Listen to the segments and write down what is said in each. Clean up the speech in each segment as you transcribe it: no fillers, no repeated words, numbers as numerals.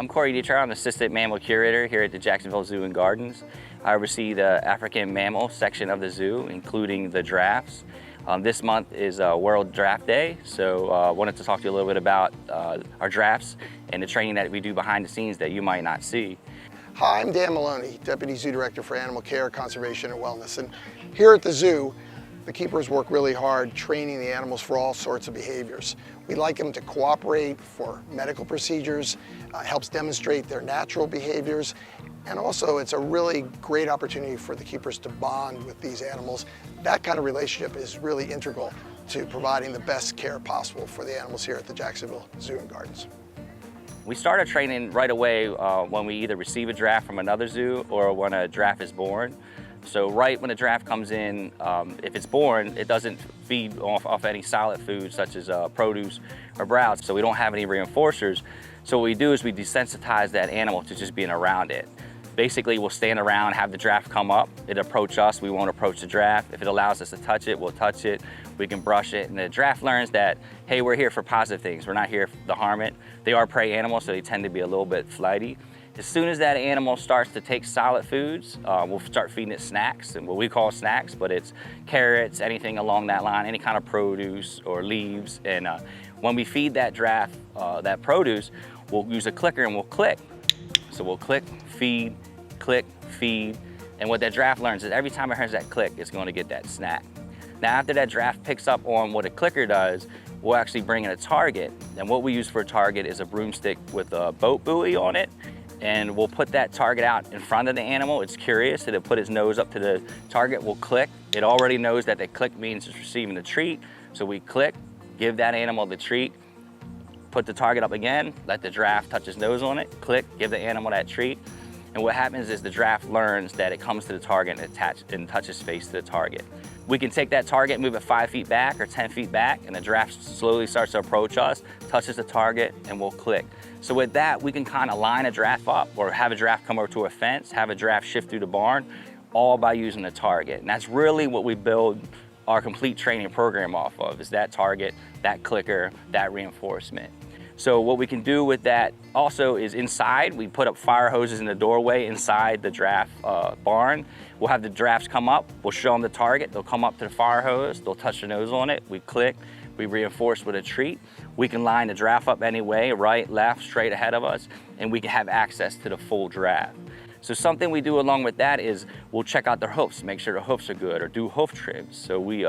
I'm Corey Dietrich. I'm Assistant Mammal Curator here at the Jacksonville Zoo and Gardens. I oversee the African mammal section of the zoo, including the giraffes. This month is World Giraffe Day, so I wanted to talk to you a little bit about our giraffes and the training that we do behind the scenes that you might not see. Hi, I'm Dan Maloney, Deputy Zoo Director for Animal Care, Conservation and Wellness. And here at the zoo, the keepers work really hard training the animals for all sorts of behaviors. We like them to cooperate for medical procedures, helps demonstrate their natural behaviors, and also it's a really great opportunity for the keepers to bond with these animals. That kind of relationship is really integral to providing the best care possible for the animals here at the Jacksonville Zoo and Gardens. We started training right away when we either receive a giraffe from another zoo or when a giraffe is born. So right when a giraffe comes in, if it's born, it doesn't feed off any solid food such as produce or browse, so we don't have any reinforcers. So what we do is we desensitize that animal to just being around it. Basically, we'll stand around, have the giraffe come up, it approach us, we won't approach the giraffe. If it allows us to touch it, we'll touch it, we can brush it, and the giraffe learns that, hey, we're here for positive things, we're not here to harm it. They are prey animals, so they tend to be a little bit flighty. As soon as that animal starts to take solid foods, we'll start feeding it snacks, and what we call snacks, but it's carrots, anything along that line, any kind of produce or leaves. And when we feed that giraffe that produce, we'll use a clicker and we'll click. So we'll click, feed, and what that giraffe learns is every time it hears that click, it's going to get that snack. Now after that giraffe picks up on what a clicker does, we'll actually bring in a target. And what we use for a target is a broomstick with a boat buoy on it. And we'll put that target out in front of the animal. It's curious, it'll put its nose up to the target, we'll click. It already knows that the click means it's receiving the treat. So we click, give that animal the treat, put the target up again, let the giraffe touch his nose on it, click, give the animal that treat. And what happens is the giraffe learns that it comes to the target and touches face to the target. We can take that target, move it 5 feet back or 10 feet back, and the giraffe slowly starts to approach us, touches the target, and we'll click. So with that, we can kind of line a giraffe up or have a giraffe come over to a fence, have a giraffe shift through the barn, all by using the target. And that's really what we build our complete training program off of, is that target, that clicker, that reinforcement. So what we can do with that also is inside, we put up fire hoses in the doorway inside the giraffe barn. We'll have the giraffes come up, we'll show them the target, they'll come up to the fire hose, they'll touch their nose on it, we click, we reinforce with a treat. We can line the giraffe up any way, right, left, straight ahead of us, and we can have access to the full giraffe. So something we do along with that is we'll check out their hoofs, make sure the hoofs are good, or do hoof trims. So we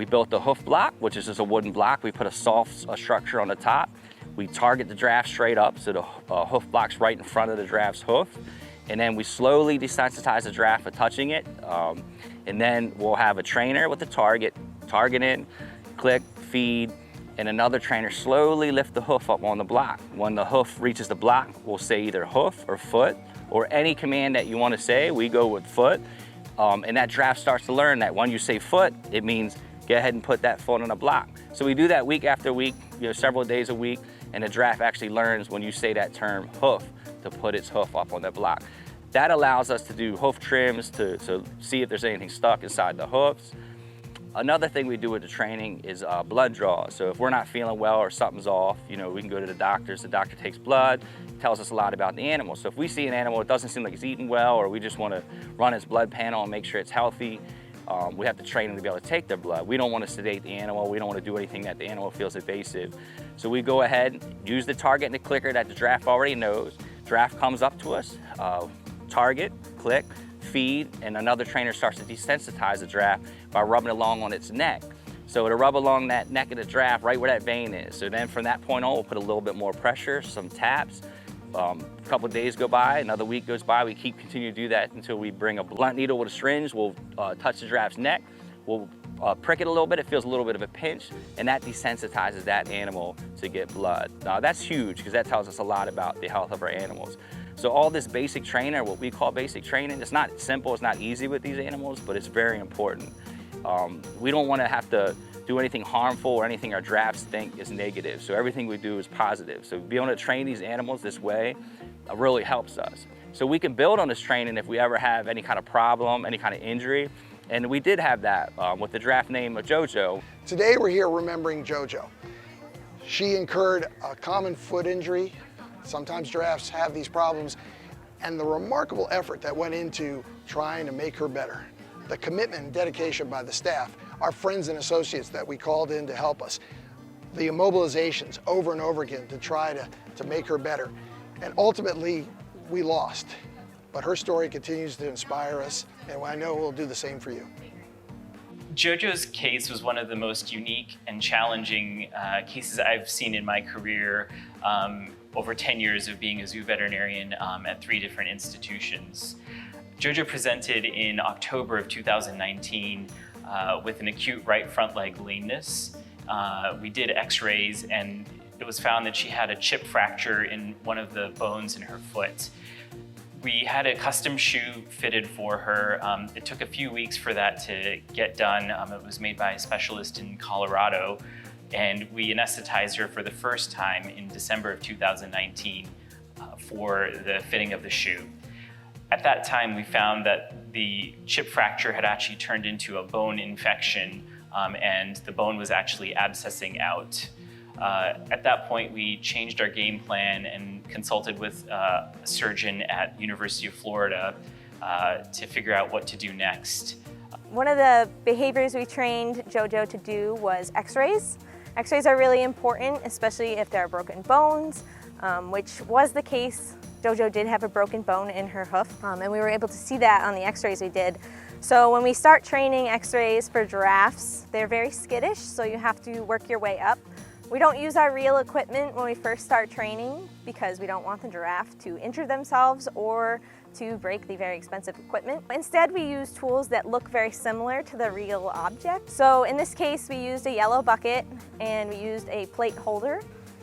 built the hoof block, which is just a wooden block. We put a soft structure on the top. We target the giraffe straight up, so the hoof block's right in front of the giraffe's hoof. And then we slowly desensitize the giraffe for touching it. And then we'll have a trainer with the target in, click, feed, and another trainer slowly lift the hoof up on the block. When the hoof reaches the block, we'll say either hoof or foot, or any command that you want to say. We go with foot. And that giraffe starts to learn that when you say foot, it means go ahead and put that foot on the block. So we do that week after week, several days a week, and the giraffe actually learns when you say that term hoof to put its hoof up on the block. That allows us to do hoof trims to see if there's anything stuck inside the hoofs. Another thing we do with the training is blood draw. So if we're not feeling well or something's off, we can go to the doctors. The doctor takes blood, tells us a lot about the animal. So if we see an animal that doesn't seem like it's eating well, or we just want to run its blood panel and make sure it's healthy, we have to train them to be able to take their blood. We don't want to sedate the animal. We don't want to do anything that the animal feels invasive. So we go ahead, use the target and the clicker that the giraffe already knows. Giraffe comes up to us, target, click, feed, and another trainer starts to desensitize the giraffe by rubbing along on its neck. So to rub along that neck of the giraffe, right where that vein is. So then from that point on, we'll put a little bit more pressure, some taps. A couple of days go by, another week goes by, we continue to do that until we bring a blunt needle with a syringe. We'll touch the giraffe's neck, we'll prick it a little bit, it feels a little bit of a pinch, and that desensitizes that animal to get blood. Now that's huge because that tells us a lot about the health of our animals. So all this basic training, or what we call basic training, it's not simple, it's not easy with these animals, but it's very important. We don't want to have to do anything harmful or anything our giraffes think is negative. So everything we do is positive. So being able to train these animals this way really helps us. So we can build on this training if we ever have any kind of problem, any kind of injury. And we did have that with the giraffe named JoJo. Today we're here remembering JoJo. She incurred a common foot injury Sometimes giraffes have these problems, and the remarkable effort that went into trying to make her better, the commitment and dedication by the staff, our friends and associates that we called in to help us, the immobilizations over and over again to try to make her better. And ultimately, we lost. But her story continues to inspire us, and I know we'll do the same for you. JoJo's case was one of the most unique and challenging cases I've seen in my career, over 10 years of being a zoo veterinarian at 3 different institutions. JoJo presented in October of 2019 with an acute right front leg lameness. We did x-rays, and it was found that she had a chip fracture in one of the bones in her foot. We had a custom shoe fitted for her. It took a few weeks for that to get done. It was made by a specialist in Colorado, and we anesthetized her for the first time in December of 2019 for the fitting of the shoe. At that time, we found that the chip fracture had actually turned into a bone infection, and the bone was actually abscessing out. At that point, we changed our game plan and consulted with a surgeon at University of Florida to figure out what to do next. One of the behaviors we trained JoJo to do was x-rays. X-rays are really important, especially if there are broken bones, which was the case. JoJo did have a broken bone in her hoof, and we were able to see that on the x-rays we did. So when we start training x-rays for giraffes, they're very skittish, so you have to work your way up. We don't use our real equipment when we first start training because we don't want the giraffe to injure themselves or to break the very expensive equipment. Instead, we use tools that look very similar to the real object. So in this case, we used a yellow bucket and we used a plate holder.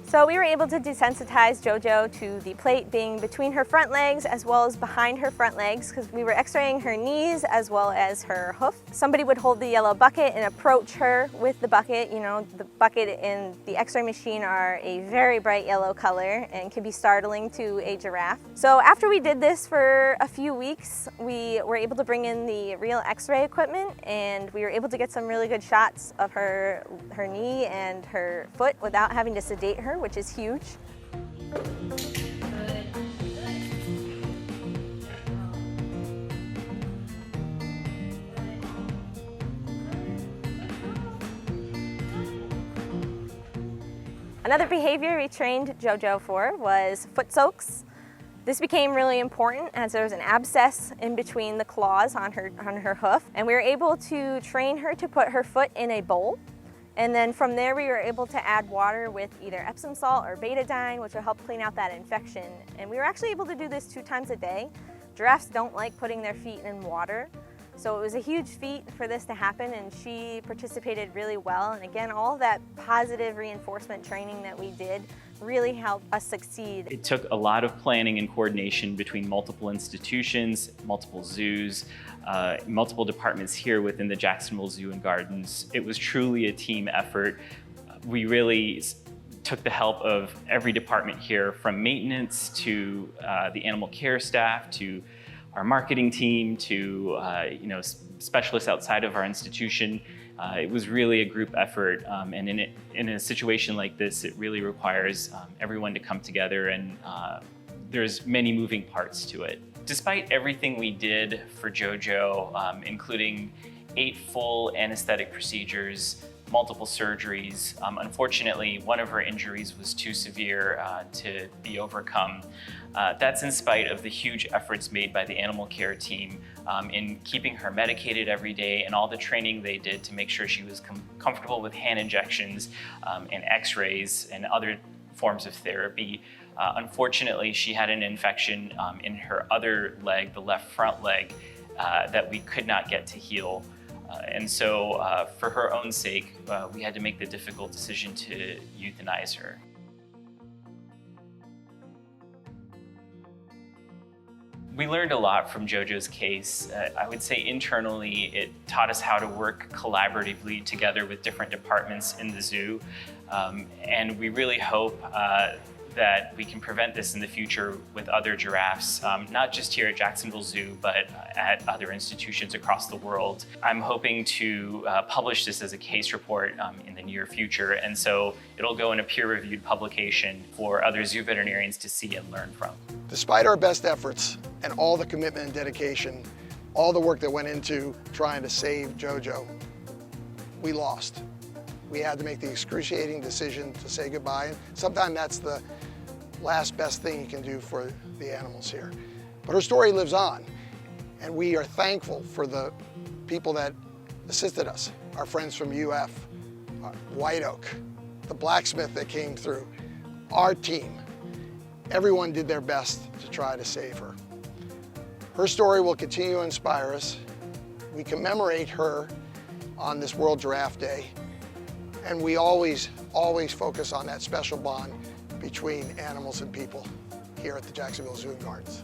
So we were able to desensitize JoJo to the plate being between her front legs as well as behind her front legs, because we were x-raying her knees as well as her hoof. Somebody would hold the yellow bucket and approach her with the bucket. You know, the bucket and the x-ray machine are a very bright yellow color and can be startling to a giraffe. So after we did this for a few weeks, we were able to bring in the real x-ray equipment, and we were able to get some really good shots of her knee and her foot without having to sedate her, which is huge. Another behavior we trained JoJo for was foot soaks. This became really important as there was an abscess in between the claws on her hoof, and we were able to train her to put her foot in a bowl. And then from there, we were able to add water with either Epsom salt or betadine, which will help clean out that infection. And we were actually able to do this 2 times a day. Giraffes don't like putting their feet in water. So it was a huge feat for this to happen, and she participated really well. And again, all that positive reinforcement training that we did really helped us succeed. It took a lot of planning and coordination between multiple institutions, multiple zoos, multiple departments here within the Jacksonville Zoo and Gardens. It was truly a team effort. We really took the help of every department here, from maintenance to the animal care staff to our marketing team to specialists outside of our institution. It was really a group effort, and in a situation like this, it really requires everyone to come together, and there's many moving parts to it. Despite everything we did for JoJo, including 8 full anesthetic procedures, multiple surgeries, unfortunately, one of her injuries was too severe to be overcome. That's in spite of the huge efforts made by the animal care team in keeping her medicated every day and all the training they did to make sure she was comfortable with hand injections and x-rays and other forms of therapy. Unfortunately, she had an infection in her other leg, the left front leg, that we could not get to heal. And so for her own sake, we had to make the difficult decision to euthanize her. We learned a lot from JoJo's case. I would say internally, it taught us how to work collaboratively together with different departments in the zoo. And we really hope that we can prevent this in the future with other giraffes, not just here at Jacksonville Zoo, but at other institutions across the world. I'm hoping to publish this as a case report in the near future, and so it'll go in a peer-reviewed publication for other zoo veterinarians to see and learn from. Despite our best efforts and all the commitment and dedication, all the work that went into trying to save JoJo, we lost. We had to make the excruciating decision to say goodbye, and sometimes that's the last best thing you can do for the animals here. But her story lives on, and we are thankful for the people that assisted us, our friends from UF, White Oak, the blacksmith that came through, our team. Everyone did their best to try to save her. Her story will continue to inspire us. We commemorate her on this World Giraffe Day, and we always focus on that special bond between animals and people here at the Jacksonville Zoo and Gardens.